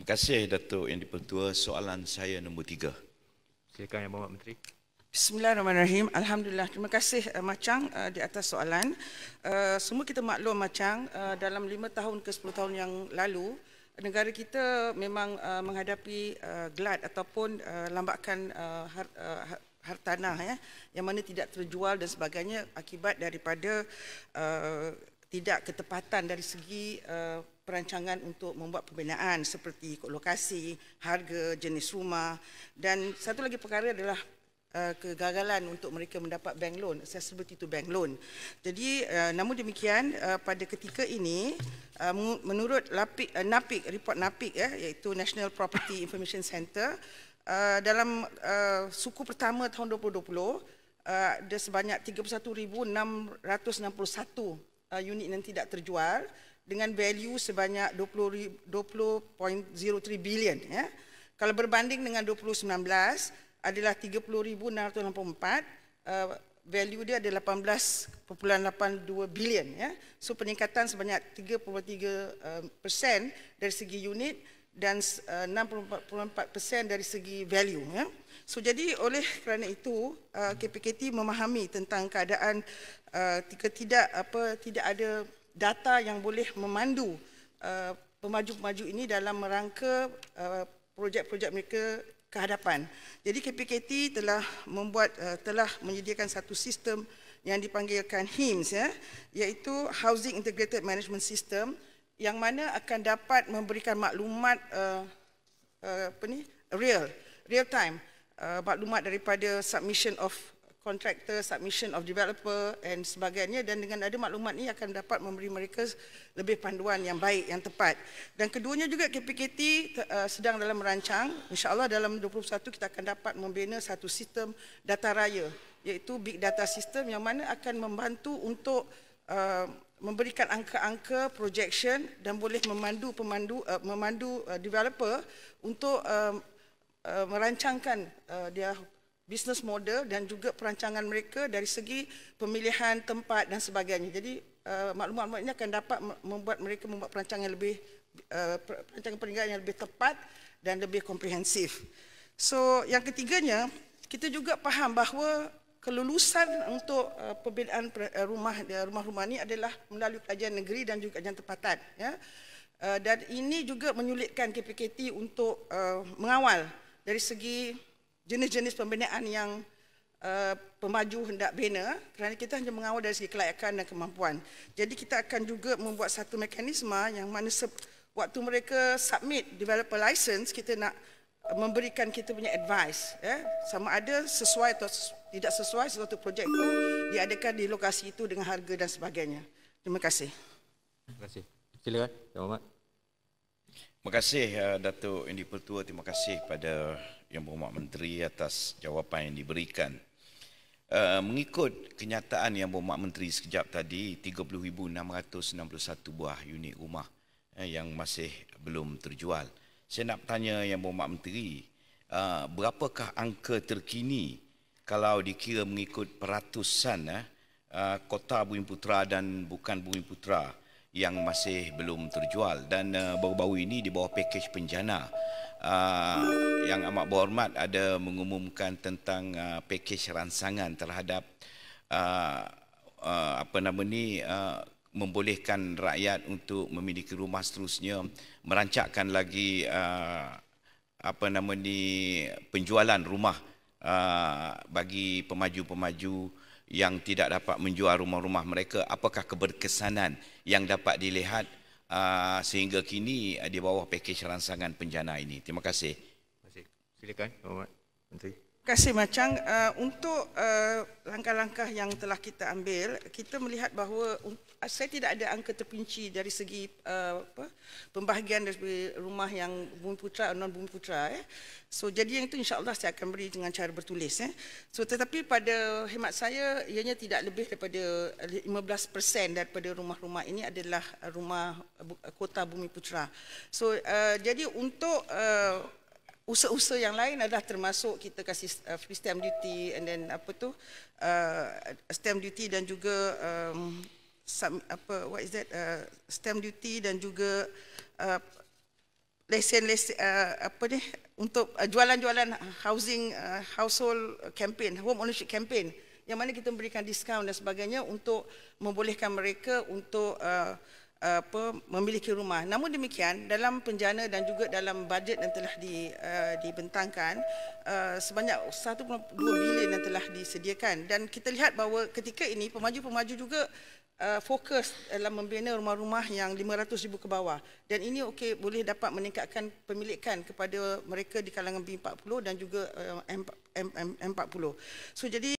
Terima kasih Datuk Yang di-Pertua. Soalan saya nombor 3. Silakan Yang Berhormat Menteri. Bismillahirrahmanirrahim. Alhamdulillah. Terima kasih Macang di atas soalan. Semua kita maklum Macang, dalam 5 tahun ke 10 tahun yang lalu, negara kita memang menghadapi glut ataupun lambakan hartanah yang mana tidak terjual dan sebagainya akibat daripada tidak ketepatan dari segi perancangan untuk membuat pembinaan seperti lokasi, harga, jenis rumah, dan satu lagi perkara adalah kegagalan untuk mereka mendapat bank loan, accessibility to bank loan. Jadi namun demikian pada ketika ini menurut NAPIC, report NAPIC iaitu National Property Information Center, dalam suku pertama tahun 2020 ada sebanyak 31,661 unit yang tidak terjual dengan value sebanyak 20.03 bilion ya. Kalau berbanding dengan 2019 adalah 30,664, value dia adalah 18.82 bilion ya. So peningkatan sebanyak 3.3% dari segi unit dan 6.4% dari segi value ya. So jadi oleh kerana itu KPKT memahami tentang keadaan tidak ada data yang boleh memandu pemaju-pemaju ini dalam merangka projek-projek mereka ke hadapan. Jadi KPKT telah menyediakan satu sistem yang dipanggilkan HIMS ya, iaitu Housing Integrated Management System, yang mana akan dapat memberikan maklumat real time, maklumat daripada submission of contractor, submission of developer dan sebagainya, dan dengan ada maklumat ini akan dapat memberi mereka lebih panduan yang baik, yang tepat. Dan keduanya juga KPKT sedang dalam merancang, insya-Allah dalam 2021 kita akan dapat membina satu sistem data raya, iaitu big data system yang mana akan membantu untuk memberikan angka-angka projection dan boleh memandu developer untuk merancangkan dia business model dan juga perancangan mereka dari segi pemilihan tempat dan sebagainya. Jadi maklumat-maklumat ini akan dapat membuat mereka membuat perancangan perniagaan yang lebih tepat dan lebih komprehensif. So yang ketiganya, kita juga faham bahawa kelulusan untuk pembinaan rumah-rumah ini adalah melalui kajian negeri dan juga kajian tempatan ya. Dan ini juga menyulitkan KPKT untuk mengawal dari segi jenis-jenis pembinaan yang pemaju hendak bina, kerana kita hanya mengawal dari segi kelayakan dan kemampuan. Jadi kita akan juga membuat satu mekanisme yang mana waktu mereka submit developer license, kita nak memberikan kita punya advice ya, sama ada sesuai atau tidak sesuai suatu projek itu diadakan di lokasi itu dengan harga dan sebagainya. Terima kasih. Terima kasih. Silakan Yang Berhormat. Terima kasih Datuk Yang di-Pertua. Terima kasih pada Yang Berhormat Menteri atas jawapan yang diberikan. Mengikut kenyataan Yang Berhormat Menteri sekejap tadi, 30,661 buah unit rumah yang masih belum terjual. Saya nak tanya Yang Berhormat Menteri, berapakah angka terkini kalau dikira mengikut peratusan kota Bumiputera dan bukan Bumiputera yang masih belum terjual, dan baru-baru ini di bawah pakej penjana yang amat berhormat ada mengumumkan tentang pakej rangsangan terhadap membolehkan rakyat untuk memiliki rumah, seterusnya merancangkan lagi penjualan rumah bagi pemaju-pemaju yang tidak dapat menjual rumah-rumah mereka. Apakah keberkesanan yang dapat dilihat sehingga kini di bawah pakej rangsangan penjana ini? Terima kasih. Terima kasih. Silakan Yang Berhormat Menteri. Terima kasih Macang. Untuk langkah-langkah yang telah kita ambil, kita melihat bahawa saya tidak ada angka terperinci dari segi pembahagian dari rumah yang Bumiputera atau non-Bumiputera. So jadi yang itu insya-Allah saya akan beri dengan cara bertulis. So tetapi pada hemat saya, ianya tidak lebih daripada 15% daripada rumah-rumah ini adalah rumah kota Bumiputera. So jadi untuk usaha-usaha yang lain adalah termasuk kita kasih free stamp duty and then stamp duty dan juga stamp duty dan juga lesen apa ni untuk jualan-jualan housing household campaign, home ownership campaign, yang mana kita memberikan diskaun dan sebagainya untuk membolehkan mereka untuk memiliki rumah. Namun demikian, dalam penjana dan juga dalam bajet yang telah dibentangkan, sebanyak 1.2 bilion yang telah disediakan, dan kita lihat bahawa ketika ini pemaju-pemaju juga fokus dalam membina rumah-rumah yang 500,000 ke bawah, dan ini boleh dapat meningkatkan pemilikan kepada mereka di kalangan B40 dan juga M40. So jadi